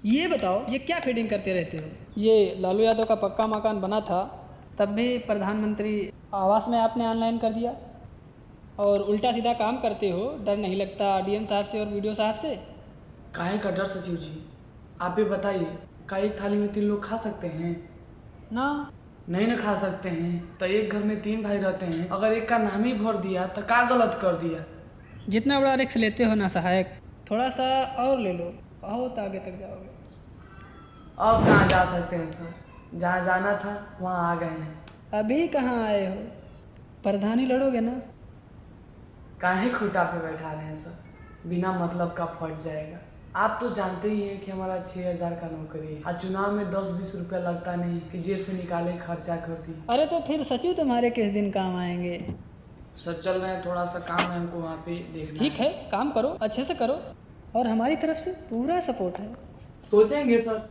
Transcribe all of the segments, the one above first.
ये बताओ, ये क्या फीडिंग करते रहते हो? ये लालू यादव का पक्का मकान बना था, तब भी प्रधानमंत्री आवास में आपने ऑनलाइन कर दिया, और उल्टा सीधा काम करते हो। डर नहीं लगता डीएम साहब से और वीडियो साहब से? काहे का डर सचिव जी? आप भी बताइए, का एक थाली में 3 लोग खा सकते हैं? ना। नहीं ना खा सकते हैं। तो एक घर में 3 भाई रहते हैं, अगर एक का नाम ही भर दिया तो क्या गलत कर दिया? जितना बड़ा रिस्क लेते हो ना सहायक, थोड़ा सा और ले लो, बहुत आगे तक जाओगे। अब कहाँ जा सकते हैं सर? जहाँ जाना था वहाँ आ गए हैं। अभी कहाँ आए हो? प्रधानी लड़ोगे ना? काहे खूंटा पे बैठा रहे हैं सर? बिना मतलब का फट जाएगा। आप तो जानते ही हैं कि हमारा 6,000 का नौकरी है, और चुनाव में 10-20 रुपया लगता नहीं कि जेब से निकाले खर्चा कर दी। अरे तो फिर सचिव तुम्हारे किस दिन काम आएंगे? सर चल रहे हैं, थोड़ा सा काम है हमको वहाँ पे देखना। ठीक है, काम करो, अच्छे से करो, और हमारी तरफ से पूरा सपोर्ट है। सोचेंगे सर।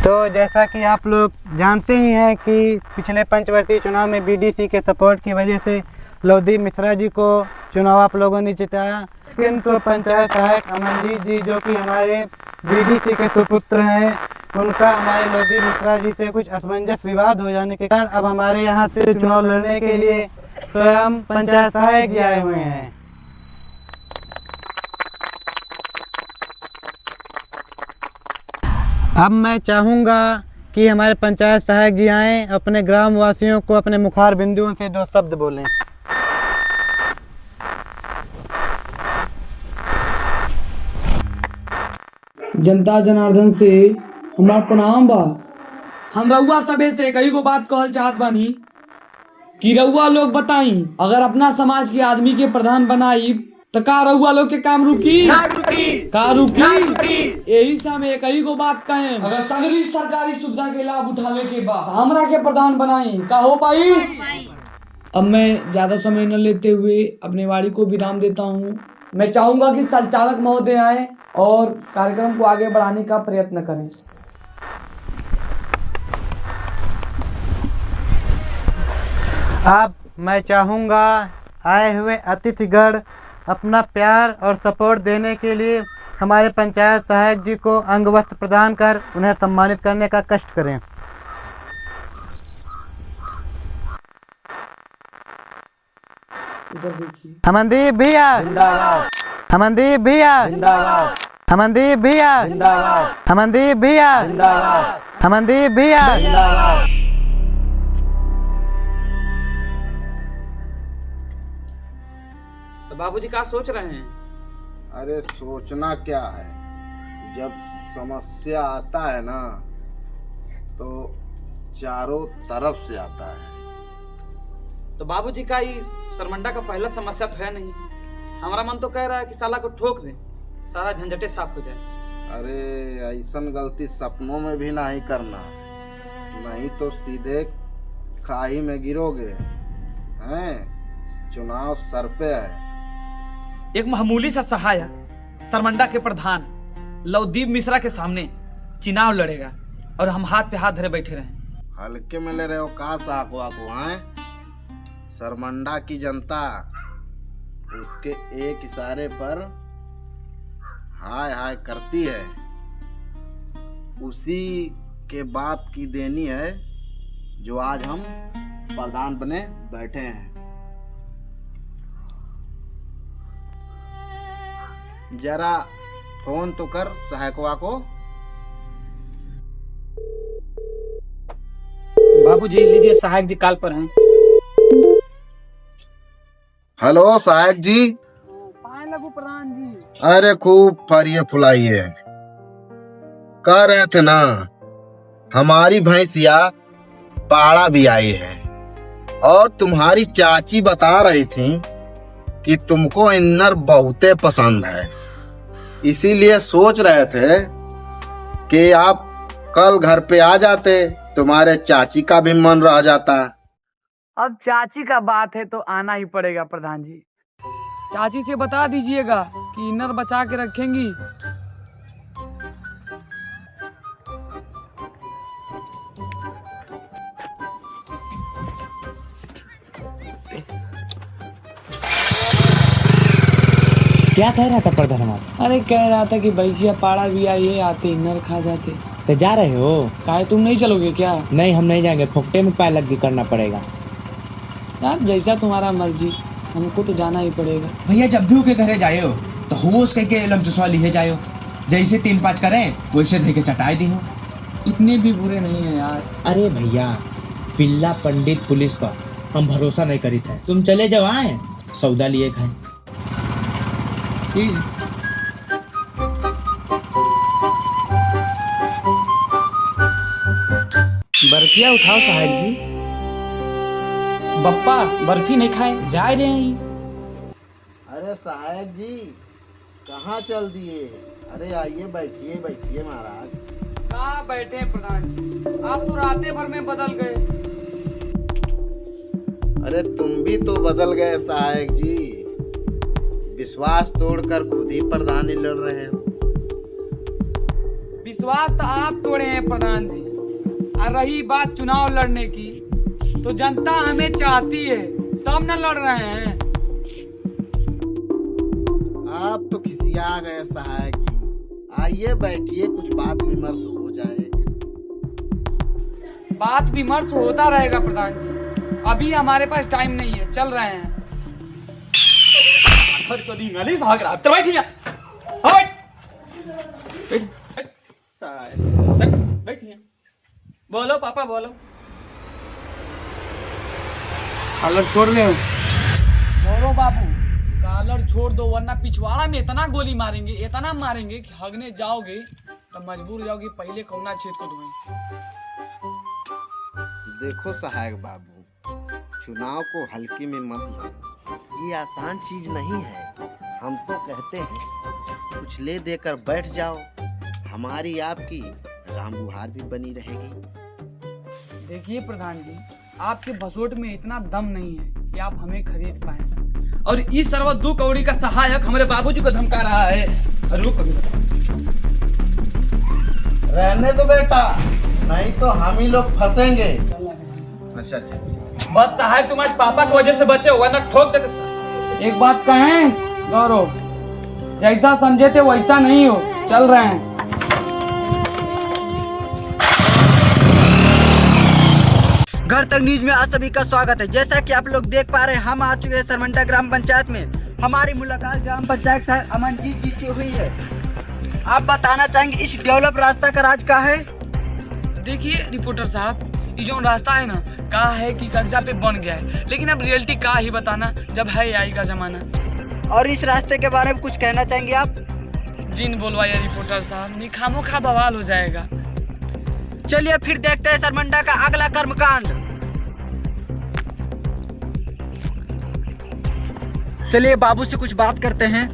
तो जैसा कि आप लोग जानते ही हैं कि पिछले पंचवर्षीय चुनाव में बीडीसी के सपोर्ट की वजह से लवदीप मिश्रा जी को चुनाव आप लोगों ने जिताया, किंतु पंचायत सहायक अमनजीत जी जो कि हमारे बीडीसी के सुपुत्र हैं, उनका हमारे लवदीप मिश्रा जी से कुछ असमंजस विवाद हो जाने के कारण अब हमारे यहाँ से चुनाव लड़ने के लिए स्वयं पंचायत सहायक जी आए हुए हैं। अब मैं चाहूँगा कि हमारे पंचायत सहायक जी आएँ, अपने ग्राम वासियों को अपने मुखार बिंदुओं से 2 शब्द बोलें। जनता जनार्दन से हमारा प्रणाम बा। हम रउआ सबे से कई गो बात कहल चाहत बानी कि रउआ लोग बताई, अगर अपना समाज के आदमी के प्रधान बनाई तो का रउआ लोग के काम रुकी? का रुकी? यही से हम एक ही गो बात कहें, अगर सगरी सरकारी सुविधा के लाभ उठावे के बाद हमरा के प्रधान बनाई, का हो पाई? अब मैं ज्यादा समय न लेते हुए अपने वाणी को विराम देता हूँ। मैं चाहूंगा कि संचालक महोदय आए और कार्यक्रम को आगे बढ़ाने का प्रयत्न करें। अब मैं चाहूँगा आए हुए अतिथिगण अपना प्यार और सपोर्ट देने के लिए हमारे पंचायत सहायक जी को अंग वस्त्र प्रदान कर उन्हें सम्मानित करने का कष्ट करें। इधर देखिए। अमनदीप भैया जिंदाबाद, अमनदीप भैया जिंदाबाद, अमनदीप भैया जिंदाबाद, अमनदीप भैया जिंदाबाद, अमनदीप भैया जिंदाबाद। तो बाबूजी क्या सोच रहे हैं? अरे सोचना क्या है, जब समस्या आता है ना तो चारों तरफ से आता है। तो बाबूजी का ही सरमंडा का पहला समस्या तो है नहीं। हमारा मन तो कह रहा है कि साला को ठोक दे, सारा झंझटे साफ हो जाए। अरे ऐसन गलती सपनों में भी नहीं करना, नहीं तो सीधे खाई में गिरोगे। हैं, चुनाव सर पे है। एक मामूली सा सहायक सरमंडा के प्रधान लवदीप मिश्रा के सामने चुनाव लड़ेगा और हम हाथ पे हाथ धरे बैठे रहे। हल्के में ले रहे हो का साको आको? हैं, सरमंडा की जनता उसके एक इशारे पर हाय हाय करती है। उसी के बाप की देनी है जो आज हम प्रधान बने बैठे हैं। जरा फोन तो कर सहायकवा को। बाबूजी लीजिए, सहायक जी कॉल पर हैं। हेलो सहायक जी। लगू प्रधान जी। अरे खूब फरिए फुलाइए। कह रहे थे ना, हमारी भैंसिया पाड़ा भी आई है और तुम्हारी चाची बता रही थी कि तुमको इन्नर बहुते पसंद है, इसीलिए सोच रहे थे कि आप कल घर पे आ जाते, तुम्हारे चाची का भी मन रह जाता। अब चाची का बात है तो आना ही पड़ेगा प्रधान जी। चाची से बता दीजिएगा कि इनर बचा के रखेंगी। क्या कह रहा था प्रधान? अरे कह रहा था कि भैंसिया पाड़ा भी आई है, आते इनर खा जाते। तो जा रहे हो? काहे तुम नहीं चलोगे क्या? नहीं, हम नहीं जाएंगे, फोकटे में पैर लग करना पड़ेगा। यार जैसा तुम्हारा मर्जी, हमको तो जाना ही पड़ेगा। भैया जब भी उनके घरे जाए हो तो होश कह के लमचुसवा लिए जाए, जैसे 3-5 करें वैसे धे के चटाई दी हो। इतने भी बुरे नहीं है यार। अरे भैया, पिल्ला पंडित पुलिस पर हम भरोसा नहीं करी थे। तुम चले जाओ, आए सौदा लिए खाए। ठीक है। बर्फिया उठाओ साहब जी। बप्पा बर्फी नहीं खाए जा रहे हैं। अरे सहायक जी कहाँ चल दिए? अरे आइए बैठिए बैठिए महाराज। कहाँ बैठे प्रधान जी, आप तो रातें भर में बदल गए। अरे तुम भी तो बदल गए सहायक जी, विश्वास तोड़कर खुद ही प्रधानी लड़ रहे हो। विश्वास तो आप तोड़े हैं प्रधान जी, और रही बात चुनाव लड़ने की, तो जनता हमें चाहती है तब न लड़ रहे हैं। आप तो खिसिया गए सहायक जी, आइए बैठिए, कुछ बात विमर्श हो जाए। बात विमर्श होता रहेगा प्रधान जी, अभी हमारे पास टाइम नहीं है, चल रहे हैं। बोलो पापा बोलो। कॉलर छोड़ रहे हो? बोलो बाबू, कॉलर छोड़ दो, वरना पिछवाड़ा में इतना गोली मारेंगे, इतना मारेंगे कि हगने जाओगे तो मजबूर जाओगे पहले कौना छेद को धोएं। देखो सहायक बाबू, चुनाव को हल्के में मत लो, ये आसान चीज नहीं है। हम तो कहते हैं कुछ ले देकर बैठ जाओ, हमारी आपकी राम गुहार भी बनी रहेगी। देखिए प्रधान जी, आपके भसोट में इतना दम नहीं है कि आप हमें खरीद पाए। और इस सर्व दो कौड़ी का सहायक हमारे बाबूजी को धमका रहा है। रुक अभी रहने दो बेटा, नहीं तो हम ही लोग फंसेंगे। अच्छा बस सहायक तुम आज पापा की वजह से बचे हो, वरना ठोक देते सर। एक बात कहें गौरव, जैसा समझे थे वैसा नहीं हो, चल रहे हैं। घर तक न्यूज में आप सभी का स्वागत है। जैसा कि आप लोग देख पा रहे हैं, हम आ चुके हैं सरमंडा ग्राम पंचायत में। हमारी मुलाकात ग्राम पंचायत से अमनजीत जी से हुई है। आप बताना चाहेंगे इस डेवलप रास्ता का राज क्या है? देखिए रिपोर्टर साहब, ये जो रास्ता है ना, कहा है कि कब्जा पे बन गया है, लेकिन अब रियलिटी का ही बताना जब है AI का जमाना। और इस रास्ते के बारे में कुछ कहना चाहेंगे आप? जिन बोलवाइए रिपोर्टर साहब, निखामो खा बवाल हो जाएगा। चलिए फिर देखते हैं सरमंडा का अगला कर्मकांड। चलिए बाबू से कुछ बात करते हैं।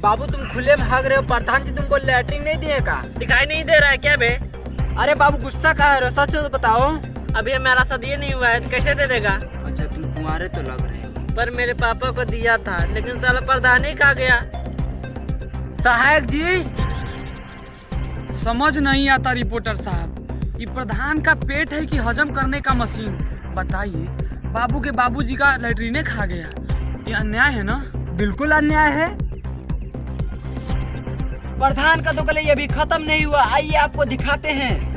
बाबू तुम खुले में भाग रहे हो, प्रधान जी तुमको लैट्रिन नहीं दिएगा? दिखाई नहीं दे रहा है क्या बे? अरे बाबू गुस्सा कहाँ है, सच तो बताओ। अभी हमारा शादी नहीं हुआ है तो कैसे दे देगा? अच्छा तुम कुंवारे तो लग रहे हो। पर मेरे पापा को दिया था, लेकिन साला प्रधान ही खा गया। सहायक जी समझ नहीं आता रिपोर्टर साहब, ये प्रधान का पेट है कि हजम करने का मशीन? बताइए, बाबू के बाबूजी का लैट्रिने खा गया, ये अन्याय है ना? बिल्कुल अन्याय है। प्रधान का तो गले अभी खत्म नहीं हुआ, आइए आपको दिखाते हैं।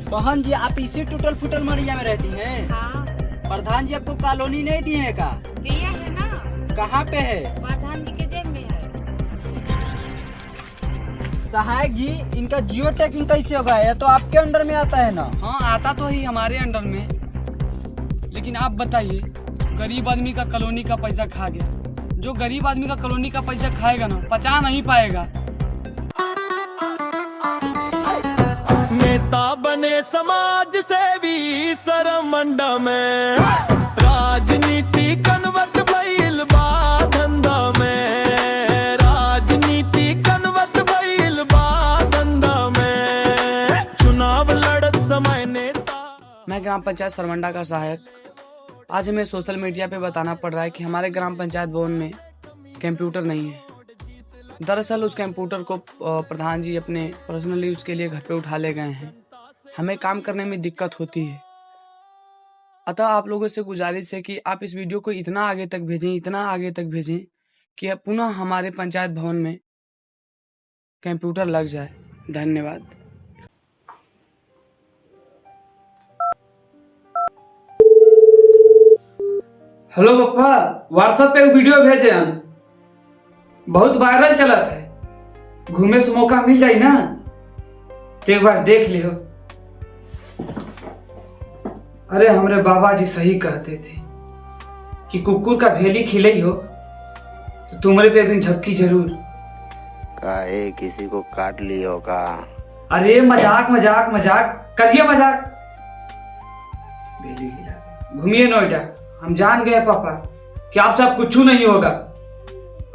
बहन जी आप इसी टूटल फुटल मरिया में रहती हैं? हाँ। प्रधान जी आपको कॉलोनी नहीं दिए है का? दिया है ना। कहाँ पे है? प्रधान जी के जेब में है। सहायक जी इनका जियो टैगिंग कैसे होगा? ये तो आपके अंडर में आता है ना? हाँ आता तो ही हमारे अंडर में, लेकिन आप बताइए, गरीब आदमी का कॉलोनी का पैसा खा गया। जो गरीब आदमी का कॉलोनी का पैसा खाएगा ना, पचा नहीं पाएगा। नेता बने समाज सेवी सरमंडा में, राजनीति कन्वर्ट भइल बा धंधा में, राजनीति कन्वर्ट भइल बा धंधा में, चुनाव लड़त समय नेता। मैं ग्राम पंचायत सरमंडा का सहायक। आज हमें सोशल मीडिया पे बताना पड़ रहा है कि हमारे ग्राम पंचायत भवन में कंप्यूटर नहीं है। दरअसल उस कंप्यूटर को प्रधान जी अपने पर्सनल यूज के लिए घर पे उठा ले गए हैं। हमें काम करने में दिक्कत होती है, अतः आप लोगों से गुजारिश है कि आप इस वीडियो को इतना आगे तक भेजें कि अब पुनः हमारे पंचायत भवन में कंप्यूटर लग जाए। धन्यवाद। हेलो पप्पा, व्हाट्सएप पे एक वीडियो भेजे हम, बहुत वायरल चला था। घूमे से मौका मिल जाए ना तो एक बार देख लियो। अरे हमरे बाबा जी सही कहते थे कि कुकुर का भेली खिले हो तो तुम्हारे पे एक दिन झपकी जरूर। काहे किसी को काट लियो का? अरे मजाक मजाक मजाक करिए मजाक। भेली खिला घूमिए नोएडा। हम जान गए पापा कि आप सब कुछ नहीं होगा।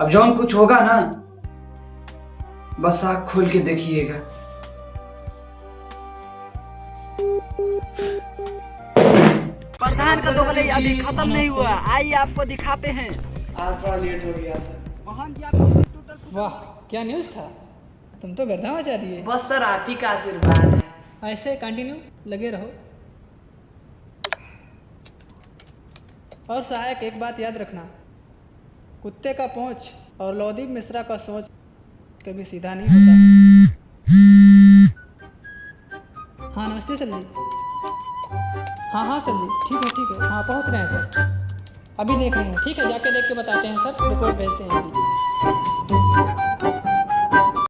अब जौन कुछ होगा ना बस आँख खोल के देखिएगा। प्रधान का दोगलई अभी खत्म नहीं हुआ, आइए आपको दिखाते हैं। आज थोड़ा लेट हो गया सर। मोहन जी आपको वाह, क्या न्यूज़ था, तुम तो गर्दा मचा दिए। बस सर आप ही का आशीर्वाद है। ऐसे कंटिन्यू लगे रहो। और सहायक एक बात याद रखना, कुत्ते का पूंछ और लौदीप मिश्रा का सोच कभी सीधा नहीं होता। हाँ नमस्ते सर जी। हाँ सर जी, ठीक है हाँ पहुँच रहे हैं सर, अभी देख रहे हैं। ठीक है, जाके देख के बताते हैं सर, रिपोर्ट भेजते हैं।